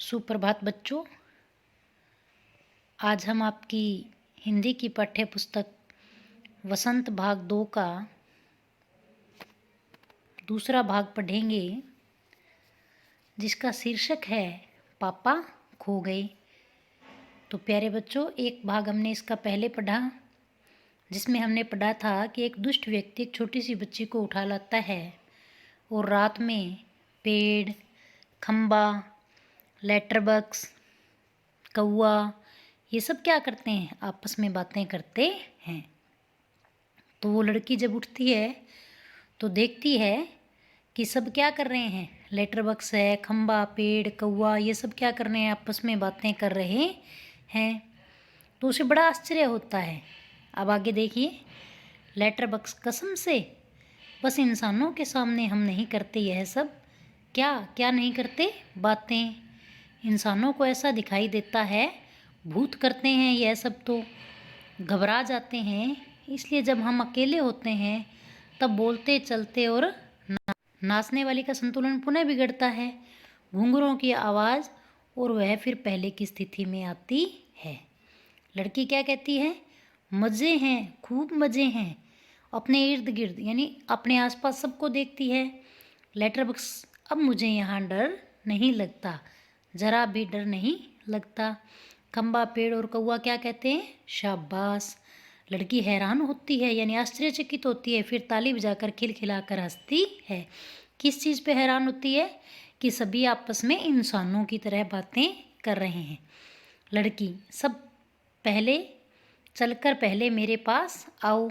सुप्रभात बच्चों। आज हम आपकी हिंदी की पाठ्य पुस्तक वसंत भाग 2 का दूसरा भाग पढ़ेंगे, जिसका शीर्षक है पापा खो गए। तो प्यारे बच्चों, एक भाग हमने इसका पहले पढ़ा, जिसमें हमने पढ़ा था कि एक दुष्ट व्यक्ति एक छोटी सी बच्ची को उठा लाता है और रात में पेड़, खंबा, लेटर बॉक्स, कौआ, ये सब क्या करते हैं? आपस में बातें करते हैं। तो वो लड़की जब उठती है तो देखती है कि सब क्या कर रहे हैं। लेटर बॉक्स है, खंबा, पेड़, कौआ, ये सब क्या कर रहे हैं? आपस में बातें कर रहे हैं। तो उसे बड़ा आश्चर्य होता है। अब आगे देखिए, लेटर बॉक्स कसम से बस इंसानों के सामने हम नहीं करते यह सब। क्या क्या नहीं करते? बातें। इंसानों को ऐसा दिखाई देता है भूत करते हैं यह सब, तो घबरा जाते हैं। इसलिए जब हम अकेले होते हैं तब बोलते, चलते और नाचने वाली का संतुलन पुनः बिगड़ता है। घुंघरों की आवाज़ और वह फिर पहले की स्थिति में आती है। लड़की क्या कहती है? मज़े हैं, खूब मज़े हैं। अपने इर्द गिर्द यानी अपने आसपास सबको देखती है। लेटर बॉक्स, अब मुझे यहाँ डर नहीं लगता, ज़रा भी डर नहीं लगता। खंबा, पेड़ और कौआ क्या कहते हैं? शाबाश। लड़की हैरान होती है यानी आश्चर्यचकित होती है, फिर ताली बजाकर खिलखिलाकर हंसती है। किस चीज़ पे हैरान होती है? कि सभी आपस में इंसानों की तरह बातें कर रहे हैं। लड़की, सब पहले चलकर पहले मेरे पास आओ।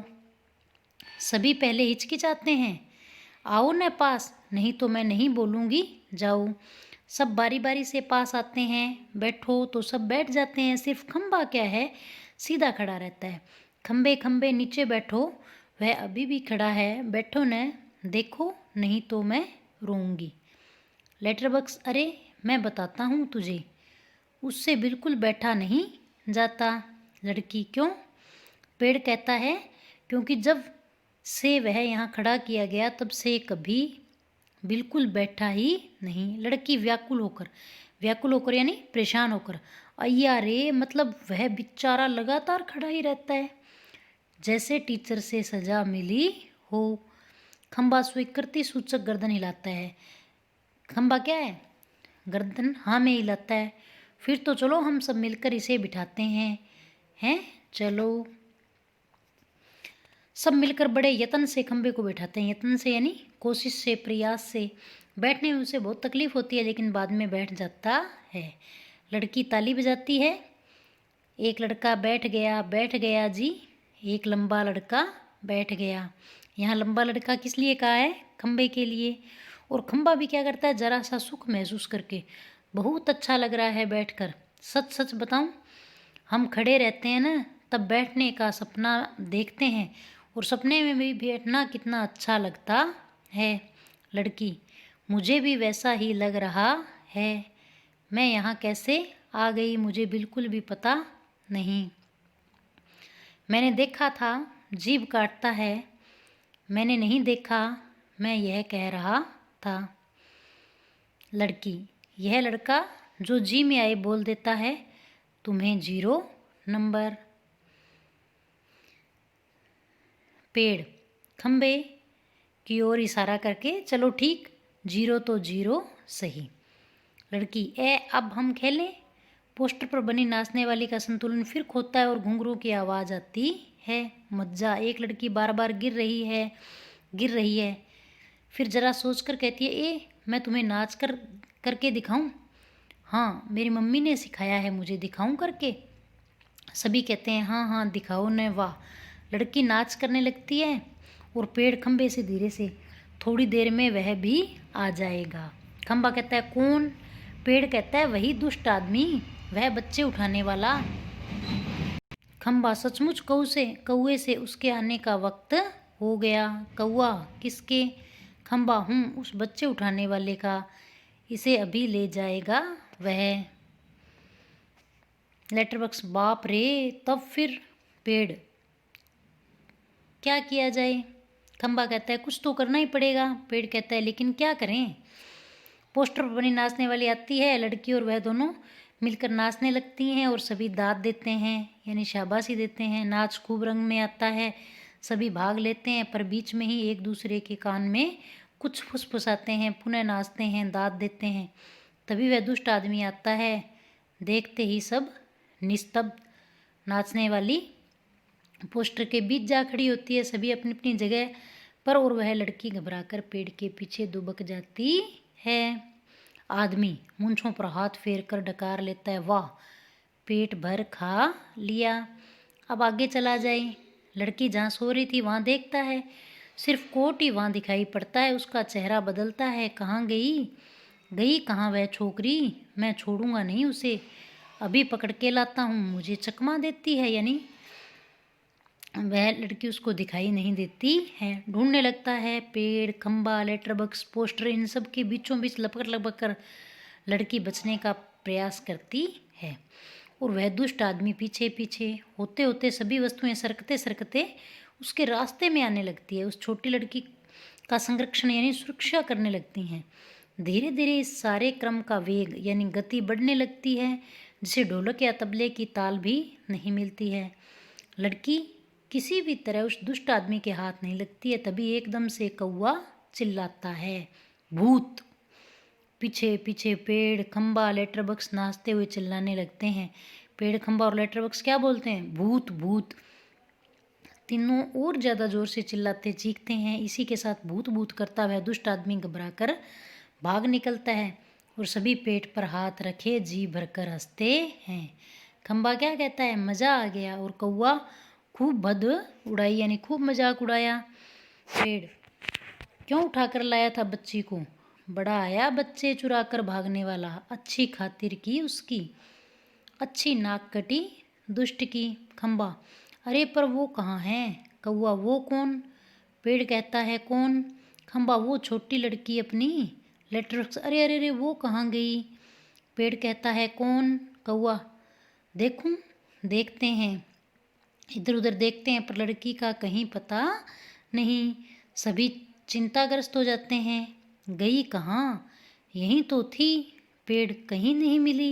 सभी पहले हिचकिचाते हैं। आओ न पास, नहीं तो मैं नहीं बोलूँगी, जाओ। सब बारी बारी से पास आते हैं। बैठो, तो सब बैठ जाते हैं। सिर्फ खंबा क्या है, सीधा खड़ा रहता है। खंबे खंबे नीचे बैठो, वह अभी भी खड़ा है। बैठो न, देखो, नहीं तो मैं रोऊंगी। लेटर बॉक्स, अरे मैं बताता हूँ तुझे, उससे बिल्कुल बैठा नहीं जाता। लड़की, क्यों? पेड़ कहता है, क्योंकि जब से वह यहाँ खड़ा किया गया तब से कभी बिल्कुल बैठा ही नहीं। लड़की व्याकुल होकर यानी परेशान होकर, अय्या रे, मतलब वह बेचारा लगातार खड़ा ही रहता है, जैसे टीचर से सजा मिली हो। खंबा स्वीकृति सूचक गर्दन हिलाता है। खंबा क्या है? गर्दन हाँ में हिलाता है। फिर तो चलो हम सब मिलकर इसे बिठाते हैं चलो। सब मिलकर बड़े यत्न से खंबे को बैठाते हैं। यत्न से यानी कोशिश से, प्रयास से। बैठने में उसे बहुत तकलीफ होती है, लेकिन बाद में बैठ जाता है। लड़की ताली बजाती है। एक लड़का बैठ गया जी। एक लंबा लड़का बैठ गया। यहाँ लंबा लड़का किस लिए कहा है? खंबे के लिए। और खंबा भी क्या करता है? जरा सा सुख महसूस करके, बहुत अच्छा लग रहा है बैठकर। सच सच बताऊं, हम खड़े रहते हैं ना, तब बैठने का सपना देखते हैं, और सपने में भी बैठना कितना अच्छा लगता है। लड़की, मुझे भी वैसा ही लग रहा है। मैं यहाँ कैसे आ गई मुझे बिल्कुल भी पता नहीं। मैंने देखा था जीभ काटता है, मैंने नहीं देखा, मैं यह कह रहा था। लड़की, यह लड़का जो जी में आए बोल देता है, तुम्हें 0 नंबर। पेड़ खंबे की ओर इशारा करके, चलो ठीक, 0 तो 0 सही। लड़की, अब हम खेलें। पोस्टर पर बनी नाचने वाली का संतुलन फिर खोता है और घुंघरू की आवाज़ आती है। मज्जा। एक लड़की बार बार गिर रही है। फिर जरा सोचकर कहती है, मैं तुम्हें नाच करके दिखाऊं? हाँ, मेरी मम्मी ने सिखाया है मुझे, दिखाऊं करके? सभी कहते हैं, हाँ हाँ दिखाओ न। वाह। लड़की नाच करने लगती है और पेड़ खंबे से धीरे से, थोड़ी देर में वह भी आ जाएगा। खंबा कहता है, कौन? पेड़ कहता है, वही दुष्ट आदमी, वह बच्चे उठाने वाला। खंबा, सचमुच कौए से उसके आने का वक्त हो गया। कौआ, किसके? खंबा, उस बच्चे उठाने वाले का, इसे अभी ले जाएगा वह। लेटर बॉक्स, बाप रे, तब फिर? पेड़, क्या किया जाए? खंबा कहता है, कुछ तो करना ही पड़ेगा। पेड़ कहता है, लेकिन क्या करें? पोस्टर पर बनी नाचने वाली आती है, लड़की और वह दोनों मिलकर नाचने लगती हैं और सभी दाद देते हैं यानी शाबाशी देते हैं। नाच खूब रंग में आता है, सभी भाग लेते हैं, पर बीच में ही एक दूसरे के कान में कुछ फुसफुसाते हैं, पुनः नाचते हैं, दाद देते हैं। तभी वह दुष्ट आदमी आता है, देखते ही सब निस्तब्ध। नाचने वाली पोस्टर के बीच जा खड़ी होती है, सभी अपनी अपनी जगह पर, और वह लड़की घबराकर पेड़ के पीछे दुबक जाती है। आदमी मूंछों पर हाथ फेर कर डकार लेता है, वाह पेट भर खा लिया, अब आगे चला जाए। लड़की जहाँ सो रही थी वहाँ देखता है, सिर्फ कोट ही वहाँ दिखाई पड़ता है। उसका चेहरा बदलता है, कहाँ गई कहाँ वह छोकरी, मैं छोड़ूंगा नहीं उसे, अभी पकड़ के लाता हूँ। मुझे चकमा देती है, यानी वह लड़की उसको दिखाई नहीं देती है। ढूंढने लगता है, पेड़, खंबा, लेटर बॉक्स, पोस्टर, इन सब के बीचों बीच लपक कर लड़की बचने का प्रयास करती है, और वह दुष्ट आदमी पीछे पीछे। होते होते सभी वस्तुएं सरकते सरकते उसके रास्ते में आने लगती है, उस छोटी लड़की का संरक्षण यानी सुरक्षा करने लगती हैं। धीरे धीरे इस सारे क्रम का वेग यानी गति बढ़ने लगती है, जिसे ढोलक या तबले की ताल भी नहीं मिलती है। लड़की किसी भी तरह उस दुष्ट आदमी के हाथ नहीं लगती है। तभी एकदम से कौवा चिल्लाता है, भूत। पीछे पीछे पेड़, खंबा, लेटर बॉक्स नाचते हुए चिल्लाने लगते हैं। पेड़, खंबा और लेटर बॉक्स क्या बोलते हैं, भूत भूत। तीनों और ज़्यादा जोर से चिल्लाते चीखते हैं। इसी के साथ भूत भूत करता हुआ दुष्ट आदमी घबराकर भाग निकलता है, और सभी पेट पर हाथ रखे जी भरकर हंसते हैं। खंबा क्या कहता है, मज़ा आ गया, और कौवा खूब भद उड़ाई यानी खूब मजाक उड़ाया। पेड़, क्यों उठाकर लाया था बच्ची को, बड़ा आया बच्चे चुरा कर भागने वाला, अच्छी खातिर की उसकी, अच्छी नाक कटी दुष्ट की। खंबा, अरे पर वो कहाँ है। कौवा, वो कौन। पेड़ कहता है, कौन। खंबा, वो छोटी लड़की अपनी लेटर, अरे अरे अरे वो कहाँ गई। पेड़ कहता है, कौन। कौवा, देखूं, देखते हैं, इधर उधर देखते हैं, पर लड़की का कहीं पता नहीं। सभी चिंताग्रस्त हो जाते हैं, गई कहाँ, यहीं तो थी, पेड़ कहीं नहीं मिली,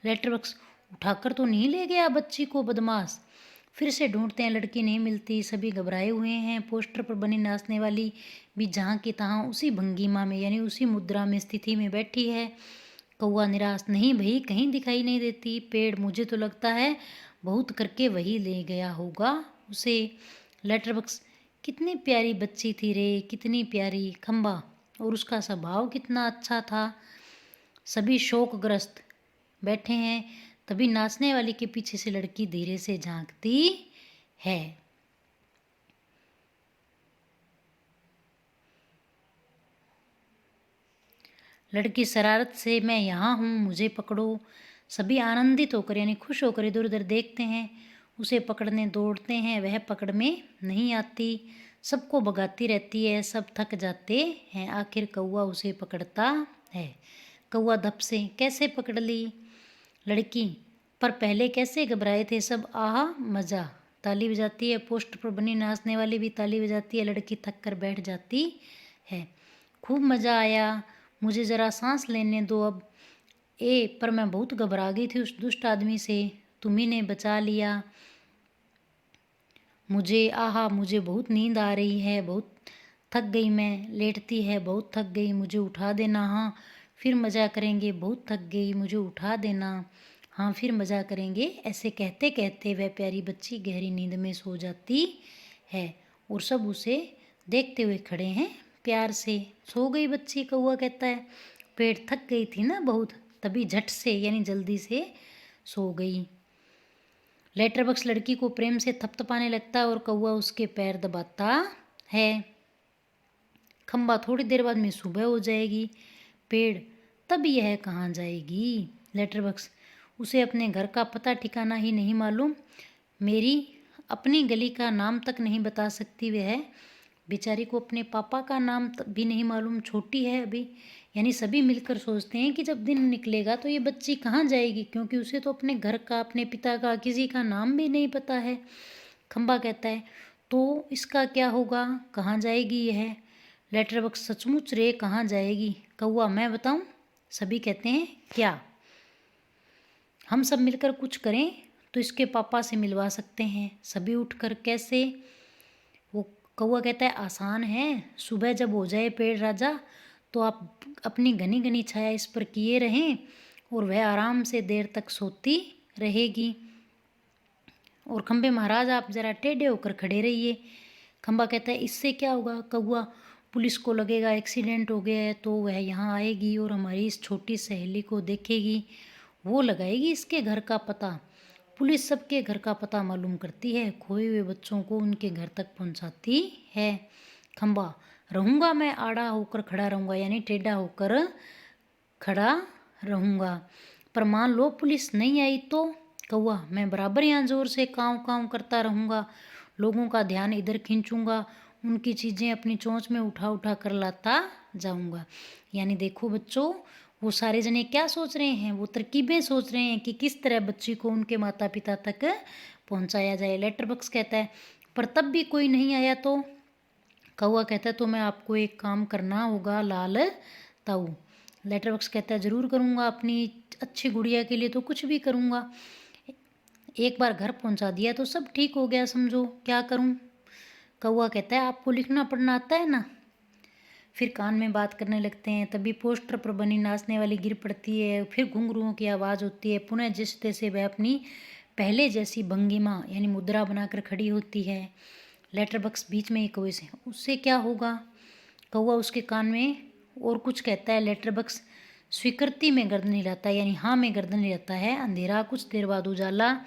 लेटर बॉक्स उठाकर तो नहीं ले गया बच्ची को बदमाश। फिर से ढूंढते हैं, लड़की नहीं मिलती, सभी घबराए हुए हैं। पोस्टर पर बनी नाचने वाली भी जहाँ की तहाँ उसी भंगिमा में यानी उसी मुद्रा में स्थिति में बैठी है। कौवा निराश, नहीं भाई कहीं दिखाई नहीं देती। पेड़, मुझे तो लगता है बहुत करके वही ले गया होगा उसे। लेटर बॉक्स, कितनी प्यारी बच्ची थी रे, कितनी प्यारी। खंबा, और उसका स्वभाव कितना अच्छा था। सभी शोकग्रस्त बैठे हैं। तभी नाचने वाली के पीछे से लड़की धीरे से झांकती है। लड़की शरारत से, मैं यहाँ हूँ, मुझे पकड़ो। सभी आनंदित होकर यानी खुश होकर इधर उधर देखते हैं, उसे पकड़ने दौड़ते हैं, वह पकड़ में नहीं आती, सबको भगाती रहती है, सब थक जाते हैं। आखिर कौवा उसे पकड़ता है। कौवा धप से, कैसे पकड़ ली। लड़की, पर पहले कैसे घबराए थे सब, आहा मज़ा। ताली बजाती है, पोस्टर पर बनी नाचने वाली भी ताली बजाती है। लड़की थक कर बैठ जाती है, खूब मज़ा आया, मुझे ज़रा सांस लेने दो अब। पर मैं बहुत घबरा गई थी उस दुष्ट आदमी से, तुम्ही ने बचा लिया मुझे, आहा मुझे बहुत नींद आ रही है, बहुत थक गई मैं। लेटती है, बहुत थक गई, मुझे उठा देना, हाँ फिर मज़ा करेंगे, बहुत थक गई, मुझे उठा देना, हाँ फिर मज़ा करेंगे। ऐसे कहते कहते वह प्यारी बच्ची गहरी नींद में सो जाती है, और सब उसे देखते हुए खड़े हैं प्यार से। सो गई बच्ची, कौवा कहता है। पेड़, थक गई थी ना बहुत, तभी झट से यानी जल्दी से सो गई। लेटर बॉक्स लड़की को प्रेम से थपथपाने लगता है, और कौवा उसके पैर दबाता है। खंबा, थोड़ी देर बाद में सुबह हो जाएगी। पेड़, तब यह कहाँ जाएगी। लेटर बॉक्स, उसे अपने घर का पता ठिकाना ही नहीं मालूम, मेरी अपनी गली का नाम तक नहीं बता सकती वह। बेचारी को अपने पापा का नाम भी नहीं मालूम, छोटी है अभी। यानी सभी मिलकर सोचते हैं कि जब दिन निकलेगा तो ये बच्ची कहाँ जाएगी, क्योंकि उसे तो अपने घर का, अपने पिता का, किसी का नाम भी नहीं पता है। खंबा कहता है, तो इसका क्या होगा, कहाँ जाएगी यह। लेटर बॉक्स, सचमुच रे कहाँ जाएगी। कौवा, मैं बताऊँ। सभी कहते हैं क्या? हम सब मिलकर कुछ करें तो इसके पापा से मिलवा सकते हैं। सभी उठकर कैसे? वो कौवा कहता है आसान है, सुबह जब हो जाए पेड़ राजा तो आप अपनी घनी घनी छाया इस पर किए रहें और वह आराम से देर तक सोती रहेगी। और खंबे महाराज आप जरा टेढ़े होकर खड़े रहिए। खंबा कहता है इससे क्या होगा कौवा? पुलिस को लगेगा एक्सीडेंट हो गया है तो वह यहाँ आएगी और हमारी इस छोटी सहेली को देखेगी, वो लगाएगी इसके घर का पता। पुलिस सबके घर का पता मालूम करती है, खोए हुए बच्चों को उनके घर तक पहुँचाती है। खंबा रहूँगा मैं आड़ा होकर खड़ा रहूँगा, यानी टेढ़ा होकर खड़ा रहूँगा। पर मान लो पुलिस नहीं आई तो? कौवा मैं बराबर यहाँ जोर से काँव काँव करता रहूँगा, लोगों का ध्यान इधर खींचूंगा, उनकी चीज़ें अपनी चोंच में उठा उठा कर लाता जाऊँगा। यानी देखो बच्चों, वो सारे जने क्या सोच रहे हैं? वो तरकीबें सोच रहे हैं कि किस तरह बच्ची को उनके माता पिता तक पहुँचाया जाए। लेटर बॉक्स कहता है पर तब भी कोई नहीं आया तो? कौवा कहता है तो मैं आपको एक काम करना होगा लाल ताऊ। लेटर बॉक्स कहता है ज़रूर करूँगा, अपनी अच्छी गुड़िया के लिए तो कुछ भी करूँगा। एक बार घर पहुँचा दिया तो सब ठीक हो गया समझो, क्या करूँ? कौवा कहता है आपको लिखना पढ़ना आता है ना? फिर कान में बात करने लगते हैं। तभी पोस्टर पर बनी नाचने वाली गिर पड़ती है, फिर घुंघरुओं की आवाज़ होती है। पुनः जिस जैसे वह अपनी पहले जैसी भंगिमा यानी मुद्रा बनाकर खड़ी होती है। लेटर बॉक्स बीच में ही कौवे से उससे क्या होगा? कौवा उसके कान में और कुछ कहता है। लेटर बॉक्स स्वीकृति में गर्दन हिलाता है, यानी हाँ में गर्दन हिलाता है। अंधेरा, कुछ देर बाद उजाला।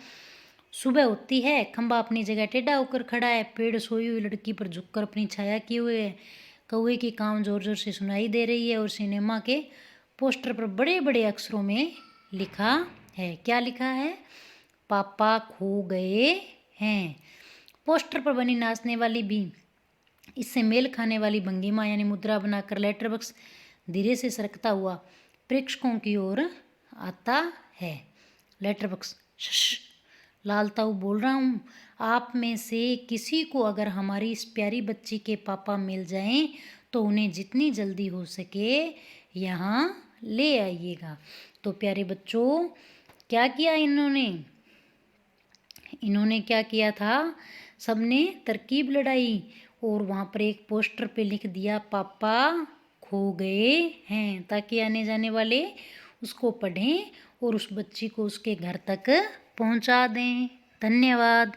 सुबह होती है, खंबा अपनी जगह टेढ़ा होकर खड़ा है, पेड़ सोई हुई लड़की पर झुककर अपनी छाया किए हुए है। कौवे की कान जोर जोर से सुनाई दे रही है और सिनेमा के पोस्टर पर बड़े बड़े अक्षरों में लिखा है। क्या लिखा है? पापा खो गए हैं। पोस्टर पर बनी नाचने वाली भी इससे मेल खाने वाली भंगिमा यानी मुद्रा बनाकर लेटर बॉक्स धीरे से सरकता हुआ प्रेक्षकों की ओर आता है। लेटर बॉक्स लाल ताऊ बोल रहा हूँ, आप में से किसी को अगर हमारी इस प्यारी बच्ची के पापा मिल जाएं तो उन्हें जितनी जल्दी हो सके यहाँ ले आइएगा। तो प्यारे बच्चों, क्या किया इन्होंने क्या किया था? सबने तरकीब लड़ाई और वहाँ पर एक पोस्टर पे लिख दिया पापा खो गए हैं, ताकि आने जाने वाले उसको पढ़ें और उस बच्ची को उसके घर तक पहुँचा दें। धन्यवाद।